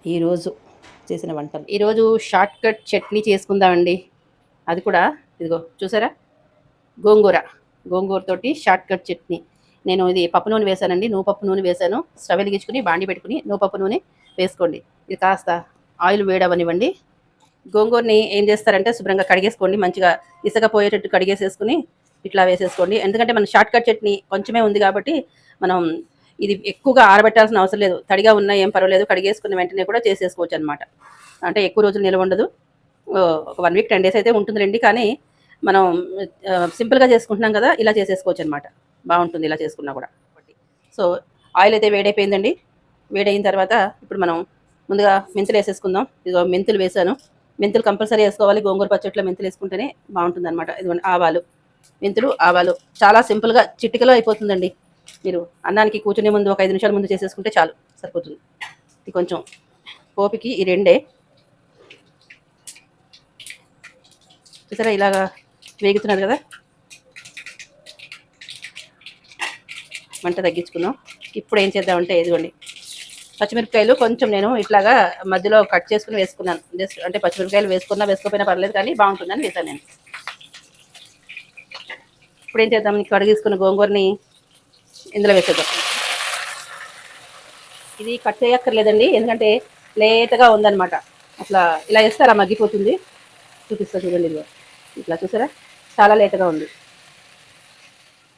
ఈరోజు చేసిన వంటలు. ఈరోజు షార్ట్ కట్ చట్నీ చేసుకుందామండి. అది కూడా ఇదిగో చూసారా, గోంగూర గోంగూరతోటి షార్ట్ కట్ చట్నీ. నేను ఇది పప్పు నూనె వేసానండి, నువ్వుపప్పు నూనె వేసాను. స్టవ్ వెలిగించుకుని బాండి పెట్టుకుని నువ్వుపప్పు నూనె వేసుకోండి. ఇది కాస్త ఆయిల్ వేడవనివ్వండి. గోంగూరని ఏం చేస్తారంటే శుభ్రంగా కడిగేసుకోండి, మంచిగా ఇసుక పోయేటట్టు కడిగేసేసుకుని ఇట్లా వేసేసుకోండి. ఎందుకంటే మన షార్ట్ కట్ చట్నీ కొంచెమే ఉంది కాబట్టి మనం ఇది ఎక్కువగా ఆరబెట్టాల్సిన అవసరం లేదు. తడిగా ఉన్నా ఏం పర్వాలేదు, కడిగేసుకున్న వెంటనే కూడా చేసేసుకోవచ్చు అనమాట. అంటే ఎక్కువ రోజులు నిల్వ ఉండదు. ఒక 1 వీక్ 10 డేస్ అయితే ఉంటుందిలేండి. కానీ మనం సింపుల్గా చేసుకుంటున్నాం కదా, ఇలా చేసేసుకోవచ్చు అనమాట. బాగుంటుంది ఇలా చేసుకున్నా కూడా. సో ఆయిల్ అయితే వేడైపోయిందండి. వేడైన తర్వాత ఇప్పుడు మనం ముందుగా మెంతులు వేసేసుకుందాం. ఇదిగో మెంతులు వేసాను. మెంతులు కంపల్సరీ వేసుకోవాలి. గోంగూర పచ్చట్లో మెంతులు వేసుకుంటేనే బాగుంటుంది అనమాట. ఇదిగోండి ఆవాలు, మెంతులు, ఆవాలు చాలా సింపుల్గా చిటికలో అయిపోతుందండి. మీరు అన్నానికి కూర్చునే ముందు ఒక 5 నిమిషాల ముందు చేసేసుకుంటే చాలు, సరిపోతుంది. ఇది కొంచెం పోపుకి ఈ రెండే చూసారా ఇలాగా వేగుతున్నారు కదా. మంట తగ్గించుకుందాం. ఇప్పుడు ఏం చేద్దామంటే ఇదిగోండి పచ్చిమిరపకాయలు కొంచెం నేను ఇట్లాగా మధ్యలో కట్ చేసుకుని వేసుకున్నాను. జస్ట్ అంటే పచ్చిమిరపకాయలు వేసుకున్నా వేసుకోకపోయినా పర్లేదు, కానీ బాగుంటుందని వేసాను నేను. ఇప్పుడు ఏం చేద్దాం, కడిగేసుకున్న గోంగూరని ఇందులో వేసేద్దాం. ఇది కట్ చేయక్కర్లేదండి, ఎందుకంటే లేతగా ఉందన్నమాట. అట్లా ఇలా వేస్తే అలా మగ్గిపోతుంది. చూపిస్తా చూడండి, ఇదిగో ఇట్లా చూసారా చాలా లేతగా ఉంది.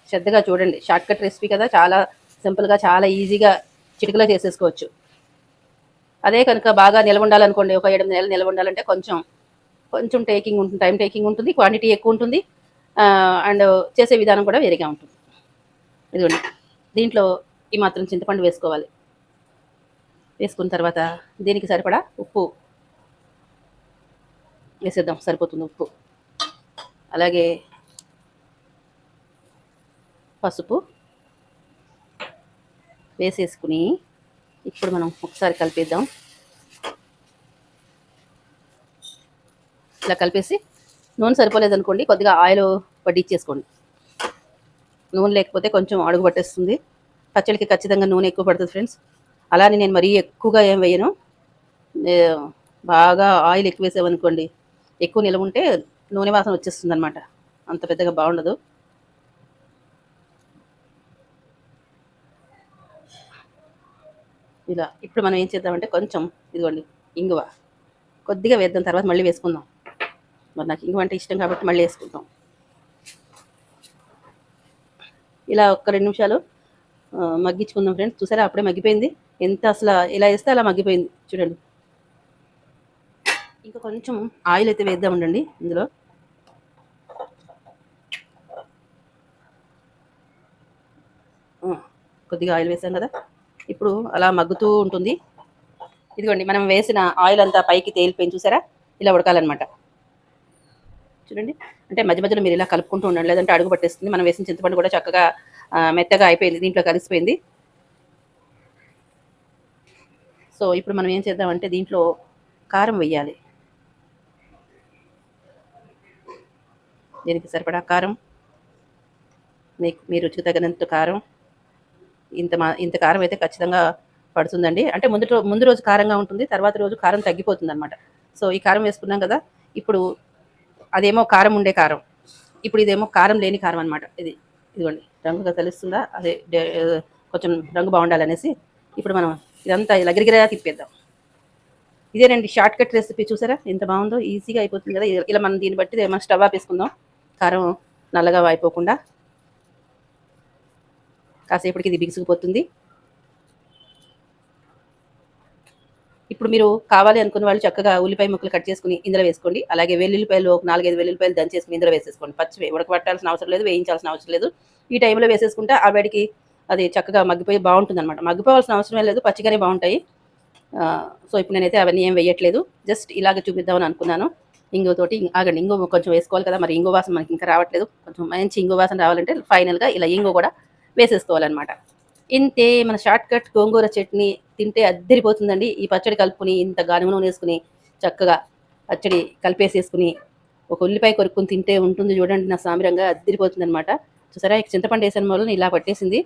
శ్రద్ధగా చూడండి, షార్ట్ కట్ రెసిపీ కదా, చాలా సింపుల్గా చాలా ఈజీగా చిటికలో చేసేసుకోవచ్చు. అదే కనుక బాగా నిల్వ ఉండాలనుకోండి, ఒక 7 నెలలు నిల్వ ఉండాలంటే కొంచెం కొంచెం టేకింగ్ ఉంటుంది, టైం టేకింగ్ ఉంటుంది, క్వాంటిటీ ఎక్కువ ఉంటుంది, అండ్ చేసే విధానం కూడా వేరేగా ఉంటుంది. ఇదిగోండి దీంట్లో ఈ మాత్రం చింతపండు వేసుకోవాలి. వేసుకున్న తర్వాత దీనికి సరిపడా ఉప్పు వేసేద్దాం, సరిపోతుంది ఉప్పు. అలాగే పసుపు వేసేసుకుని ఇప్పుడు మనం ఒకసారి కలిపేద్దాం. ఇలా కలిపేసి నూనె సరిపోలేదనుకోండి కొద్దిగా ఆయిల్ వడ్డించేసుకోండి. నూనె లేకపోతే కొంచెం అడుగు పట్టేస్తుంది. పచ్చడికి ఖచ్చితంగా నూనె ఎక్కువ పడుతుంది ఫ్రెండ్స్. అలానే నేను మరీ ఎక్కువగా ఏం వేయను. బాగా ఆయిల్ ఎక్కువ వేసామనుకోండి, ఎక్కువ నిలవ ఉంటే నూనె వాసన వచ్చేస్తుంది అనమాట, అంత పెద్దగా బాగుండదు. ఇలా ఇప్పుడు మనం ఏం చేద్దామంటే కొంచెం ఇదిగోండి ఇంగువ కొద్దిగా వేద్దాం, తర్వాత మళ్ళీ వేసుకుందాం. మరి నాకు ఇంగువ అంటే ఇష్టం కాబట్టి మళ్ళీ వేసుకుంటాం. ఇలా ఒక్క 2 నిమిషాలు మగ్గించుకుందాం ఫ్రెండ్స్. చూసారా అప్పుడే మగ్గిపోయింది. ఎంత అసలు ఇలా వేస్తే అలా మగ్గిపోయింది చూడండి. ఇంకా కొంచెం ఆయిల్ అయితే వేద్దామండి ఇందులో. కొద్దిగా ఆయిల్ వేసాం కదా, ఇప్పుడు అలా మగ్గుతూ ఉంటుంది. ఇదిగోండి మనం వేసిన ఆయిల్ అంతా పైకి తేలిపోయింది చూసారా, ఇలా ఉడకాలన్నమాట. చూడండి, అంటే మధ్య మధ్యలో మీరు ఇలా కలుపుకుంటూ ఉండండి, లేదంటే అడుగు పట్టేస్తుంది. మనం వేసిన చింతపండు కూడా చక్కగా మెత్తగా అయిపోయింది, దీంట్లో కలిసిపోయింది. సో ఇప్పుడు మనం ఏం చేద్దామంటే దీంట్లో కారం వేయాలి. దీనికి సరిపడా కారం, మీ రుచికి తగినంత కారం. ఇంత కారం అయితే ఖచ్చితంగా పడుతుందండి. అంటే ముందు రోజు కారంగా ఉంటుంది, తర్వాత రోజు కారం తగ్గిపోతుంది అనమాట. సో ఈ కారం వేసుకున్నాం కదా, ఇప్పుడు అదేమో కారం ఉండే కారం, ఇప్పుడు ఇదేమో కారం లేని కారం అనమాట. ఇదిగోండి రంగుగా తెలుస్తుందా, అదే కొంచెం రంగు బాగుండాలనేసి ఇప్పుడు మనం ఇదంతా ఇలా గిరిగిరా తిప్పేద్దాం. ఇదేనండి షార్ట్ కట్ రెసిపీ. చూసారా ఎంత బాగుందో, ఈజీగా అయిపోతుంది కదా. ఇలా మనం దీన్ని బట్టి మనం స్టవ్ ఆపేసుకుందాం, కారం నల్లగా అయిపోకుండా. కాసేపటికి ఇది బిగుసుకుపోతుంది. ఇప్పుడు మీరు కావాలి అనుకున్న వాళ్ళు చక్కగా ఉల్లిపాయ ముక్కలు కట్ చేసుకుని ఇందులో వేసుకోండి. అలాగే వెల్లుల్లిపాయలు ఒక 4-5 వెల్లుల్లిపాయలు దంచేసుకుని ఇందులో వేసేసుకోండి. పచ్చివే, ఉడకబట్టాల్సిన అవసరం లేదు, వేయించాల్సిన అవసరం లేదు. ఈ టైంలో వేసేసుకుంటే ఆ వేడికి అది చక్కగా మగ్గిపోయి బాగుంటుంది అనమాట. మగ్గిపోవాల్సిన అవసరం లేదు, పచ్చిగానే బాగుంటాయి. సో ఇప్పుడు నేనైతే అవన్నీ ఏం వేయట్లేదు, జస్ట్ ఇలాగ చూపిద్దామని అనుకున్నాను. ఇంగువతోటి ఆగండి, ఇంగువ కొంచెం వేసుకోవాలి కదా, మరి ఇంగువ వాసన మనకి ఇంకా రావట్లేదు. కొంచెం మంచి ఇంగువ వాసన రావాలంటే ఫైనల్గా ఇలా ఇంగువ కూడా వేసేసుకోవాలన్నమాట. ఇంతే మన షార్ట్ కట్ గోంగూర చట్నీ. తింటే అద్దరిపోతుందండి. ఈ పచ్చడి కలుపుకొని ఇంత గానుగ నూనె వేసుకుని చక్కగా పచ్చడి కలిపేసేసుకుని ఒక ఉల్లిపాయ కొరుక్కుని తింటే ఉంటుంది చూడండి, నా సామిరంగా అద్దరిపోతుంది అనమాట. చూసారా చింతపండు వేసిన వల్ల ఇలా పట్టేసింది.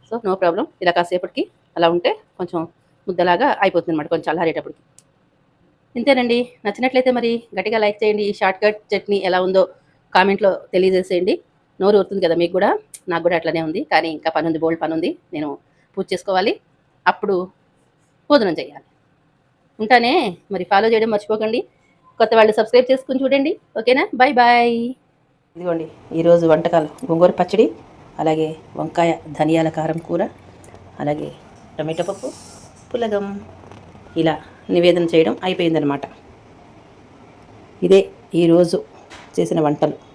సో నో ప్రాబ్లం, ఇలా కాసేపటికి అలా ఉంటే కొంచెం ముద్దలాగా అయిపోతుంది అనమాట కొంచెం చల్లారేటప్పటికి. ఇంతేనండి. నచ్చినట్లయితే మరి గట్టిగా లైక్ చేయండి. ఈ షార్ట్ కట్ చట్నీ ఎలా ఉందో కామెంట్‌లో తెలియజేసేయండి. నోరు ఊరుతుంది కదా మీకు గూడా. నాకు గూడా అట్లనే ఉంది. కానీ ఇంకా పనుంది, బోలెడు పనుంది. నేను పూజ చేసుకోవాలి. అప్పుడు భోజనం చేయాలి. ఉంటానే. మరి ఫాలో చేయడం మర్చిపోకండి. కొత్త వాళ్ళు సబ్స్క్రైబ్ చేసుకొని చూడండి. ఓకేనా? Bye bye. ఇదిగోండి ఈరోజు వంటకాలు గోంగూర పచ్చడి, అలాగే వంకాయ ధనియాల కారం కూర, అలాగే టమాటో పప్పు, పులగం. ఇలా నివేదన చేయడం అయిపోయిందనమాట. ఇదే ఈరోజు చేసిన వంటలు.